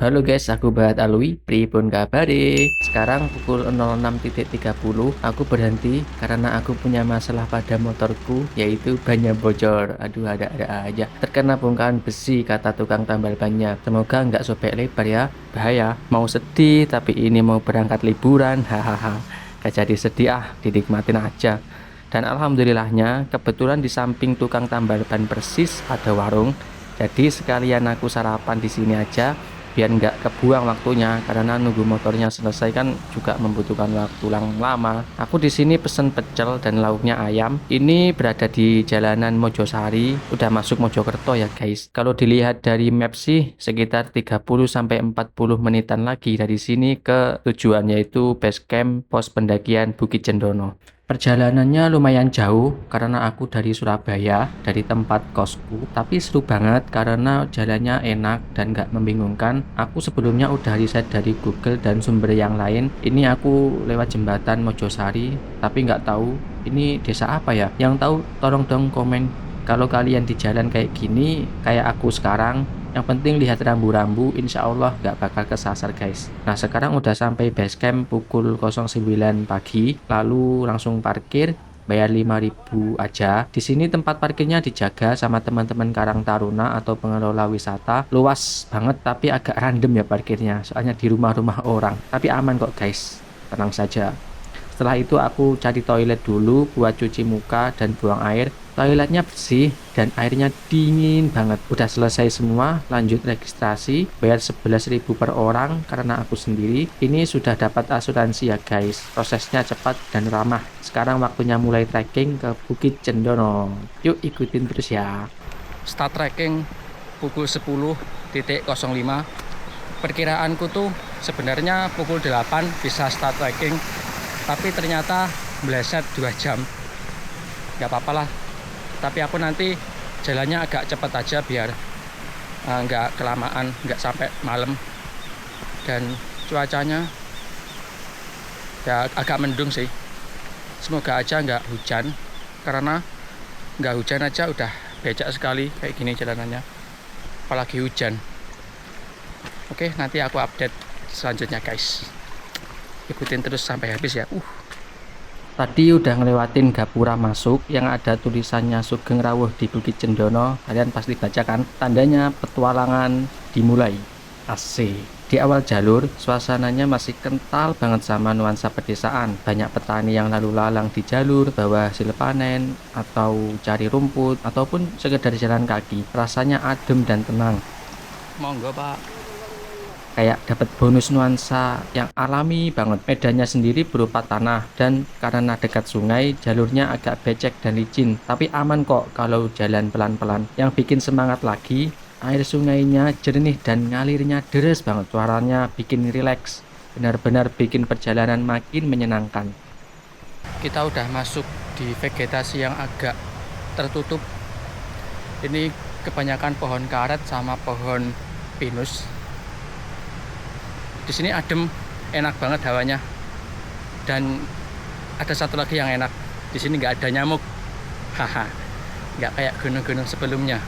Halo guys, aku Bahat Alwi, pripun kabare? Sekarang pukul 06.30, aku berhenti karena aku punya masalah pada motorku, yaitu bannya bocor. Aduh, ada aja. Terkena bongkahan besi, kata tukang tambal bannya. Semoga nggak sobek lebar ya, bahaya. Mau sedih, tapi ini mau berangkat liburan, hahaha. Gak jadi sedih dinikmatin aja. Dan alhamdulillahnya, kebetulan di samping tukang tambal ban persis ada warung. Jadi sekalian aku sarapan di sini aja biar nggak kebuang waktunya karena nunggu motornya selesai kan juga membutuhkan waktu yang lama. Aku di sini pesen pecel dan lauknya ayam. Ini berada di jalanan Mojosari, udah masuk Mojokerto ya guys. Kalau dilihat dari map sih sekitar 30 sampai 40 menitan lagi dari sini ke tujuan, yaitu base camp pos pendakian Bukit Cendono. Perjalanannya lumayan jauh karena aku dari Surabaya, dari tempat kosku, tapi seru banget karena jalannya enak dan gak membingungkan. Aku sebelumnya udah riset dari Google dan sumber yang lain. Ini aku lewat jembatan Mojosari, tapi nggak tahu ini desa apa ya. Yang tahu tolong dong komen kalau kalian di jalan kayak gini, kayak aku sekarang. Yang penting lihat rambu-rambu, insya Allah nggak bakal kesasar guys. Nah sekarang udah sampai base camp pukul 09 pagi, lalu langsung parkir, bayar 5.000 aja. Di sini tempat parkirnya dijaga sama teman-teman Karang Taruna atau pengelola wisata. Luas banget tapi agak random ya parkirnya, soalnya di rumah-rumah orang. Tapi aman kok guys, tenang saja. Setelah itu aku cari toilet dulu buat cuci muka dan buang air. Toiletnya bersih dan airnya dingin banget. Udah selesai semua, lanjut registrasi, bayar 11.000 per orang karena aku sendiri. Ini sudah dapat asuransi ya guys. Prosesnya cepat dan ramah. Sekarang waktunya mulai trekking ke Bukit Cendono. Yuk ikutin terus ya. Start trekking pukul 10.05. Perkiraanku tuh sebenarnya pukul 8 bisa start trekking, tapi ternyata meleset 2 jam. Gak apa-apa lah, tapi aku nanti jalannya agak cepat aja biar nggak kelamaan, nggak sampai malam. Dan cuacanya ya agak mendung sih, semoga aja nggak hujan, karena nggak hujan aja udah becek sekali kayak gini jalanannya, apalagi hujan. Oke, nanti aku update selanjutnya guys, ikutin terus sampai habis ya. Tadi udah ngelewatin gapura masuk yang ada tulisannya Sugeng Rawuh di Bukit Cendono. Kalian pasti baca kan? Tandanya petualangan dimulai. Asik. Di awal jalur, suasananya masih kental banget sama nuansa pedesaan. Banyak petani yang lalu lalang di jalur, bawa hasil panen, atau cari rumput, ataupun sekedar jalan kaki. Rasanya adem dan tenang. Monggo pak. Kayak dapat bonus nuansa yang alami banget. Medannya sendiri berupa tanah dan karena dekat sungai, jalurnya agak becek dan licin, tapi aman kok kalau jalan pelan-pelan. Yang bikin semangat lagi, air sungainya jernih dan ngalirnya deres banget. Suaranya bikin rileks, benar-benar bikin perjalanan makin menyenangkan. Kita udah masuk di vegetasi yang agak tertutup. Ini kebanyakan pohon karet sama pohon pinus. Di sini adem, enak banget hawanya. Dan ada satu lagi yang enak, di sini nggak ada nyamuk. Haha, nggak kayak gunung-gunung sebelumnya.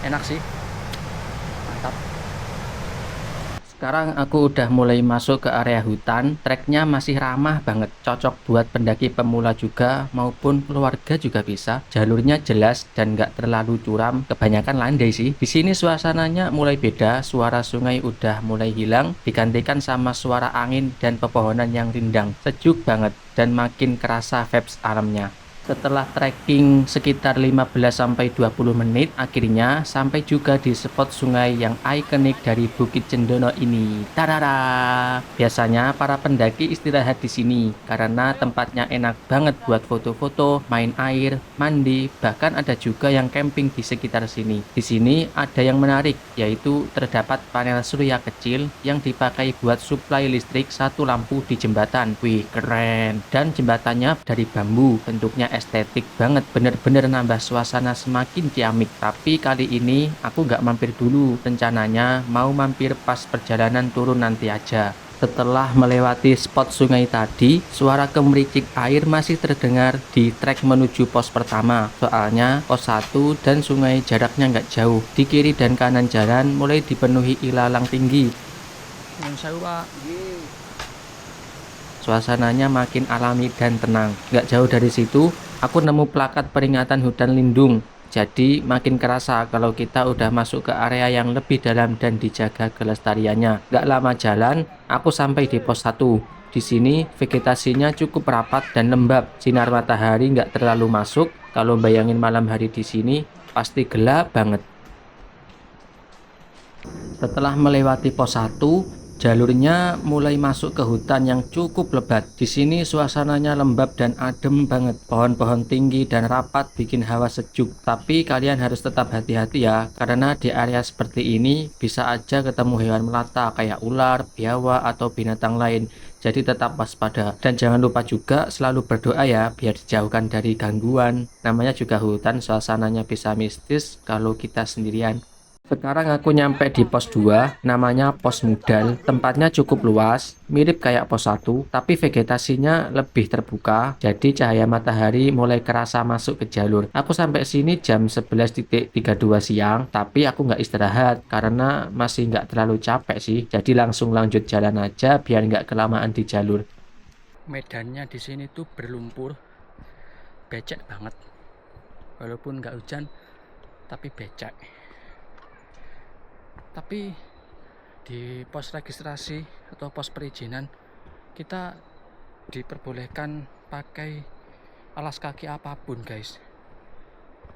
Enak sih, mantap. Sekarang aku udah mulai masuk ke area hutan. Treknya masih ramah banget, cocok buat pendaki pemula juga maupun keluarga juga bisa. Jalurnya jelas dan nggak terlalu curam, kebanyakan landai sih. Di sini suasananya mulai beda, suara sungai udah mulai hilang, digantikan sama suara angin dan pepohonan yang rindang. Sejuk banget dan makin kerasa vibes alamnya. Setelah trekking sekitar 15-20 menit, akhirnya sampai juga di spot sungai yang ikonik dari Bukit Cendono ini. Tarara! Biasanya para pendaki istirahat di sini karena tempatnya enak banget buat foto-foto, main air, mandi, bahkan ada juga yang camping di sekitar sini. Di sini ada yang menarik, yaitu terdapat panel surya kecil yang dipakai buat suplai listrik satu lampu di jembatan. Wih, keren! Dan jembatannya dari bambu, bentuknya estetik banget, bener-bener nambah suasana semakin ciamik. Tapi kali ini aku nggak mampir dulu, rencananya mau mampir pas perjalanan turun nanti aja. Setelah melewati spot sungai tadi, suara gemericik air masih terdengar di trek menuju pos pertama. Soalnya pos 1 dan sungai jaraknya nggak jauh. Di kiri dan kanan jalan mulai dipenuhi ilalang tinggi. Suasananya makin alami dan tenang. Nggak jauh dari situ, aku nemu plakat peringatan hutan lindung. Jadi makin kerasa kalau kita udah masuk ke area yang lebih dalam dan dijaga kelestariannya. Nggak lama jalan, aku sampai di pos 1. Di sini vegetasinya cukup rapat dan lembab. Sinar matahari nggak terlalu masuk. Kalau bayangin malam hari di sini, pasti gelap banget. Setelah melewati pos 1, jalurnya mulai masuk ke hutan yang cukup lebat. Di sini suasananya lembab dan adem banget. Pohon-pohon tinggi dan rapat bikin hawa sejuk. Tapi kalian harus tetap hati-hati ya, karena di area seperti ini bisa aja ketemu hewan melata kayak ular, biawak, atau binatang lain. Jadi tetap waspada. Dan jangan lupa juga selalu berdoa ya, biar dijauhkan dari gangguan. Namanya juga hutan, suasananya bisa mistis kalau kita sendirian. Sekarang aku nyampe di pos 2, namanya pos Mudal. Tempatnya cukup luas, mirip kayak pos 1, tapi vegetasinya lebih terbuka, jadi cahaya matahari mulai kerasa masuk ke jalur. Aku sampai sini jam 11.32 siang, tapi aku nggak istirahat, karena masih nggak terlalu capek sih, jadi langsung lanjut jalan aja biar nggak kelamaan di jalur. Medannya di sini tuh berlumpur, becek banget. Walaupun nggak hujan, tapi becek. Tapi di pos registrasi atau pos perizinan kita diperbolehkan pakai alas kaki apapun guys,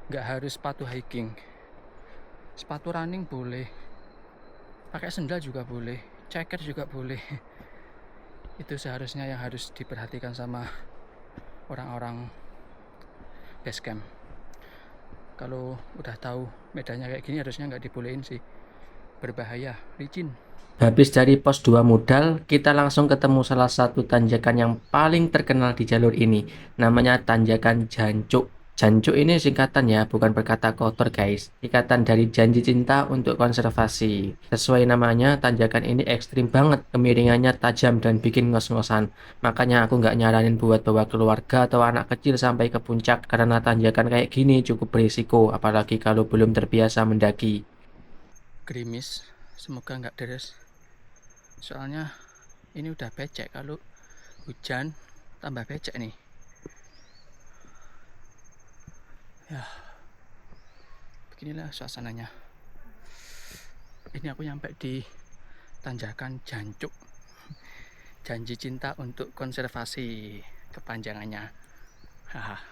nggak harus sepatu hiking, sepatu running boleh, pakai sendal juga boleh, ceker juga boleh. Itu seharusnya yang harus diperhatikan sama orang-orang base camp. Kalau udah tahu medannya kayak gini harusnya nggak dibolehin sih, berbahaya, licin. Habis dari pos 2 Mudal, kita langsung ketemu salah satu tanjakan yang paling terkenal di jalur ini. Namanya tanjakan Jancuk. Jancuk ini singkatan ya, bukan berkata kotor guys. Ikatan dari janji cinta untuk konservasi. Sesuai namanya, tanjakan ini ekstrim banget. Kemiringannya tajam dan bikin ngos-ngosan. Makanya aku nggak nyaranin buat bawa keluarga atau anak kecil sampai ke puncak. Karena tanjakan kayak gini cukup berisiko, apalagi kalau belum terbiasa mendaki. Gerimis, semoga nggak deres, soalnya ini udah becek. Kalau hujan tambah becek nih ya. Beginilah suasananya. Ini aku nyampe di tanjakan Jancuk, janji cinta untuk konservasi kepanjangannya. Haha,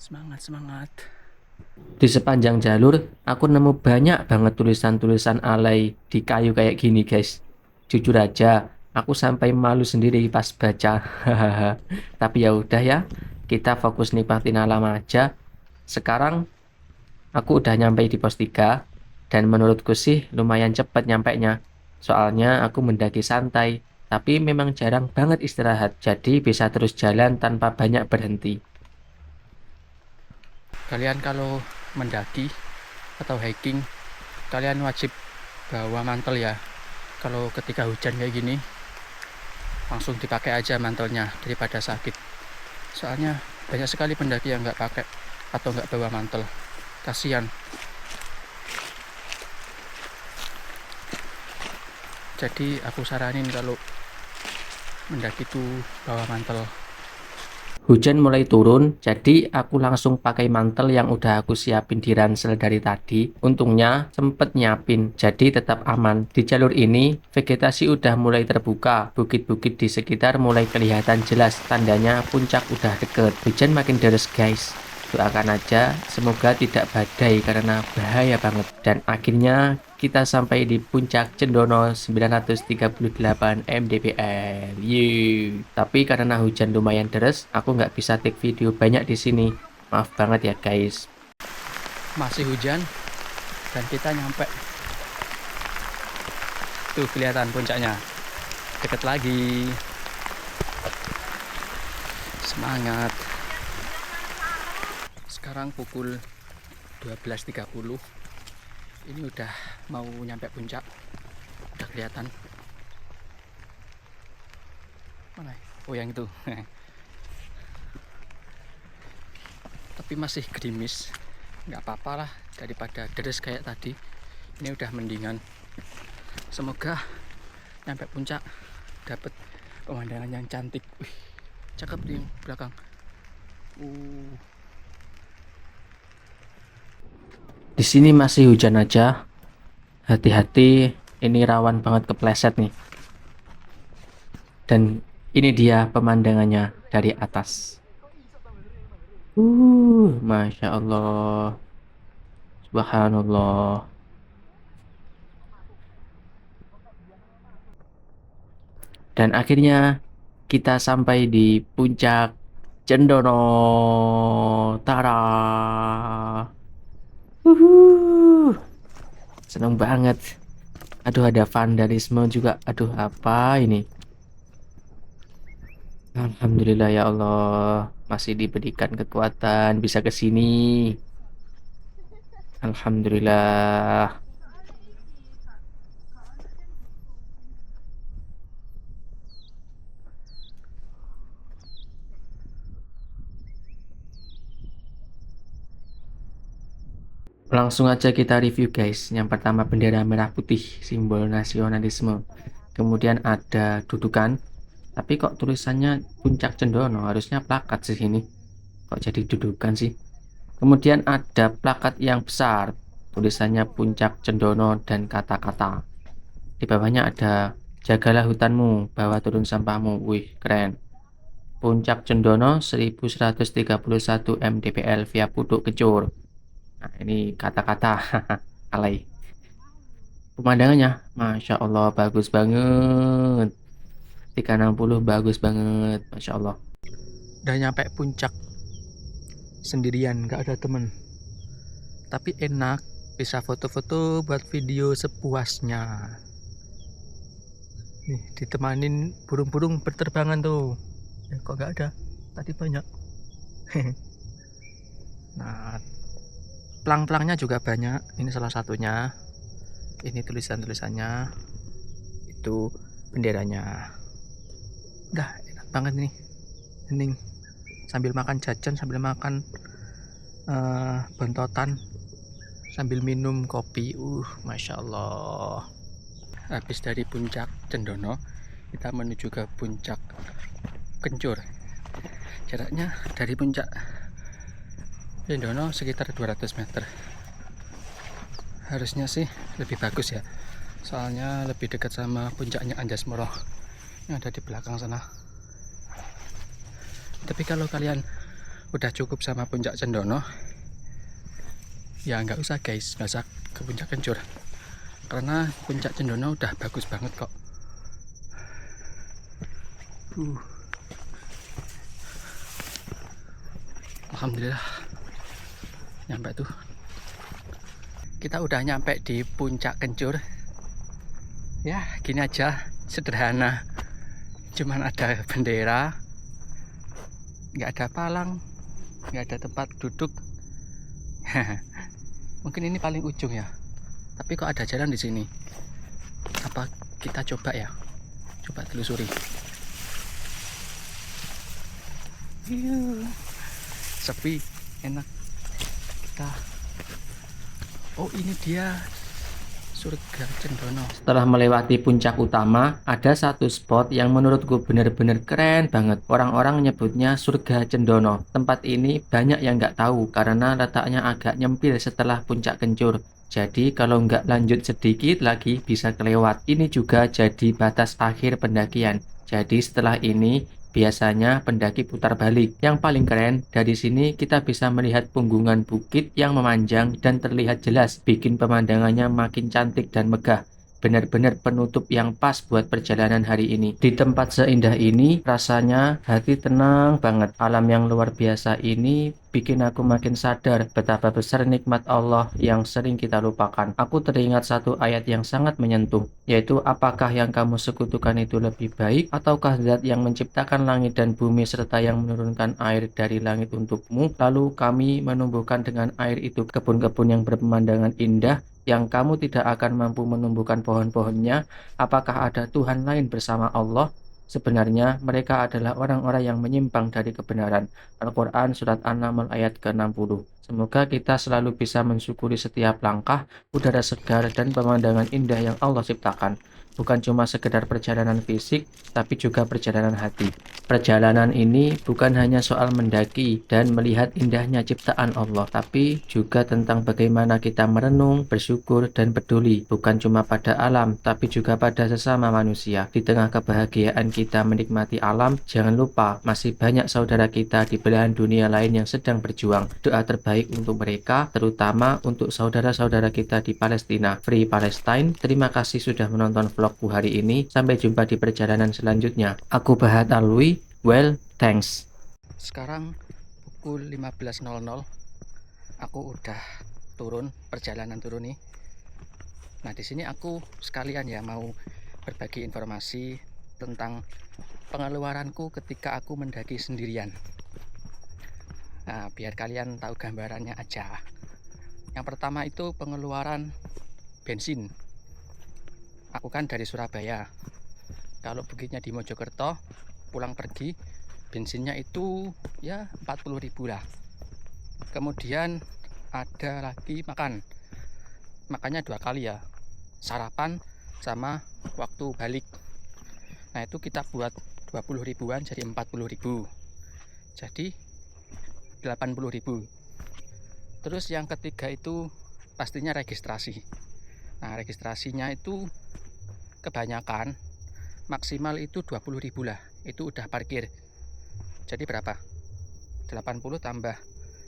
semangat. Di sepanjang jalur, aku nemu banyak banget tulisan-tulisan alay di kayu kayak gini guys. Jujur aja, aku sampai malu sendiri pas baca. Tapi ya udah ya, kita fokus nikmatin alam aja. Sekarang aku udah nyampe di pos 3, dan menurutku sih lumayan cepet nyampenya. Soalnya aku mendaki santai, tapi memang jarang banget istirahat, jadi bisa terus jalan tanpa banyak berhenti. Kalian kalau mendaki atau hiking, kalian wajib bawa mantel ya. Kalau ketika hujan kayak gini, langsung dipakai aja mantelnya daripada sakit. Soalnya banyak sekali pendaki yang nggak pakai atau nggak bawa mantel. Kasihan. Jadi aku saranin kalau mendaki tuh bawa mantel. Hujan mulai turun, jadi aku langsung pakai mantel yang udah aku siapin di ransel dari tadi. Untungnya sempet nyiapin, jadi tetap aman. Di jalur ini, vegetasi udah mulai terbuka. Bukit-bukit di sekitar mulai kelihatan jelas, tandanya puncak udah deket. Hujan makin deres guys. Doakan aja, semoga tidak badai karena bahaya banget. Dan akhirnya kita sampai di puncak Cendono 938 mdpl. Yeay. Tapi karena hujan lumayan deras, aku nggak bisa take video banyak di sini. Maaf banget ya guys. Masih hujan dan kita nyampe. Tuh kelihatan puncaknya. Deket lagi. Semangat. Sekarang pukul 12.30. Ini udah mau nyampe puncak. Udah kelihatan. Mana? Oh yang itu. Tapi masih gerimis. Nggak apa-apa lah daripada deres kayak tadi. Ini udah mendingan. Semoga nyampe puncak dapat pemandangan yang cantik. Wih, cakep di belakang. Di sini masih hujan aja. Hati-hati, ini rawan banget kepleset nih. Dan ini dia pemandangannya dari atas. Masya Allah. Subhanallah. Dan akhirnya kita sampai di puncak Cendono. Tara. Seneng banget. Aduh, ada vandalisme juga. Aduh, apa ini? Alhamdulillah ya Allah, masih diberikan kekuatan bisa ke sini. Alhamdulillah. Langsung aja kita review guys. Yang pertama bendera merah putih, simbol nasionalisme. Kemudian ada dudukan. Tapi kok tulisannya Puncak Cendono, harusnya plakat sih ini. Kok jadi dudukan sih? Kemudian ada plakat yang besar, tulisannya Puncak Cendono dan kata-kata. Di bawahnya ada jagalah hutanmu, bawa turun sampahmu. Wih, keren. Puncak Cendono 1131 mdpl via Puduk Kecur. Nah, ini kata-kata alay. Pemandangannya, Masya Allah, bagus banget. 360 bagus banget, Masya Allah. Udah nyampe puncak sendirian, nggak ada temen. Tapi enak, bisa foto-foto buat video sepuasnya. Nih, ditemanin burung-burung berterbangan tuh. Kok nggak ada? Tadi banyak. Nah, pelang-pelangnya juga banyak. Ini salah satunya. Ini tulisan-tulisannya. Itu benderanya. Udah enak banget nih. Hening. Sambil makan jajan, sambil makan bentotan, sambil minum kopi. Masya Allah. Habis dari puncak Cendono, kita menuju ke puncak Kencur. Jaraknya dari puncak Cendono sekitar 200 meter. Harusnya sih lebih bagus ya, soalnya lebih dekat sama puncaknya Anjasmara yang ada di belakang sana. Tapi kalau kalian udah cukup sama puncak Cendono, ya nggak usah guys masak ke puncak Kencur, karena puncak Cendono udah bagus banget kok. Alhamdulillah nyampe tuh. Kita udah nyampe di puncak Kencur. Ya gini aja, sederhana. Cuman ada bendera, nggak ada palang, nggak ada tempat duduk. Mungkin ini paling ujung ya, tapi kok ada jalan di sini. Apa kita coba ya? Coba telusuri. Sepi, enak. Kita. Oh, ini dia surga Cendono. Setelah melewati puncak utama, ada satu spot yang menurutku benar-benar keren banget. Orang-orang menyebutnya surga Cendono. Tempat ini banyak yang nggak tahu karena letaknya agak nyempil setelah puncak Kencur. Jadi kalau nggak lanjut sedikit lagi bisa kelewat. Ini juga jadi batas akhir pendakian. Jadi setelah ini biasanya pendaki putar balik. Yang paling keren, dari sini kita bisa melihat punggungan bukit yang memanjang dan terlihat jelas, bikin pemandangannya makin cantik dan megah. Benar-benar penutup yang pas buat perjalanan hari ini. Di tempat seindah ini, rasanya hati tenang banget. Alam yang luar biasa ini bikin aku makin sadar betapa besar nikmat Allah yang sering kita lupakan. Aku teringat satu ayat yang sangat menyentuh, yaitu apakah yang kamu sekutukan itu lebih baik, ataukah zat yang menciptakan langit dan bumi serta yang menurunkan air dari langit untukmu, lalu kami menumbuhkan dengan air itu kebun-kebun yang berpemandangan indah, yang kamu tidak akan mampu menumbuhkan pohon-pohonnya. Apakah ada Tuhan lain bersama Allah? Sebenarnya mereka adalah orang-orang yang menyimpang dari kebenaran. Al-Quran Surat An-Naml ayat ke-60. Semoga kita selalu bisa mensyukuri setiap langkah, udara segar, dan pemandangan indah yang Allah ciptakan. Bukan cuma sekedar perjalanan fisik, tapi juga perjalanan hati. Perjalanan ini bukan hanya soal mendaki dan melihat indahnya ciptaan Allah, tapi juga tentang bagaimana kita merenung, bersyukur, dan peduli, bukan cuma pada alam, tapi juga pada sesama manusia. Di tengah kebahagiaan kita menikmati alam, jangan lupa masih banyak saudara kita di belahan dunia lain yang sedang berjuang. Doa terbaik untuk mereka, terutama untuk saudara-saudara kita di Palestina. Free Palestine, terima kasih sudah menonton vlogku hari ini. Sampai jumpa di perjalanan selanjutnya. Aku Bahat Alwi. Well, thanks. Sekarang pukul 15.00. Aku udah perjalanan turun nih. Nah, di sini aku sekalian ya mau berbagi informasi tentang pengeluaranku ketika aku mendaki sendirian. Nah, biar kalian tahu gambarannya aja. Yang pertama itu pengeluaran bensin. Aku kan dari Surabaya. Kalau bukitnya di Mojokerto, pulang pergi bensinnya itu ya 40.000 lah. Kemudian ada lagi makannya 2 kali ya, sarapan sama waktu balik. Nah, itu kita buat 20 ribuan jadi 40 ribu, jadi 80 ribu. Terus yang ketiga itu pastinya registrasi. Nah, registrasinya itu kebanyakan maksimal itu 20 ribu lah, itu udah parkir. Jadi berapa? 80 tambah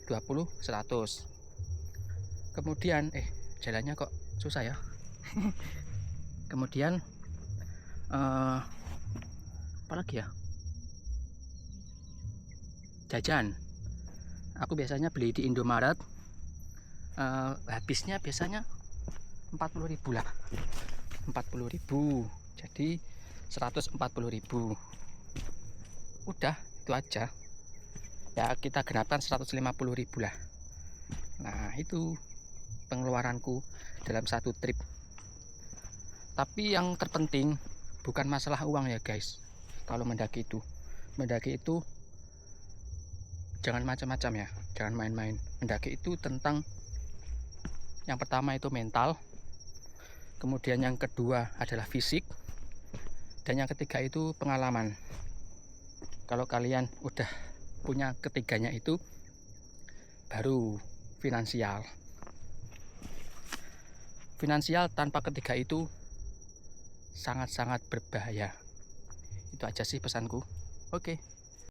20, 100. Kemudian jalannya kok susah ya. Kemudian apa lagi ya? Jajan. Aku biasanya beli di Indomaret. Habisnya biasanya 40 ribu lah. 40 ribu. Jadi 140 ribu. Udah, itu aja. Ya, kita genapkan 150 ribu lah. Nah, itu pengeluaranku dalam satu trip. Tapi yang terpenting bukan masalah uang ya guys. Kalau mendaki itu jangan macam-macam ya, jangan main-main. Mendaki itu tentang yang pertama itu mental, kemudian yang kedua adalah fisik, dan yang ketiga itu pengalaman. Kalau kalian udah punya ketiganya itu, baru finansial. Finansial tanpa ketiga itu sangat-sangat berbahaya. Itu aja sih pesanku. Oke.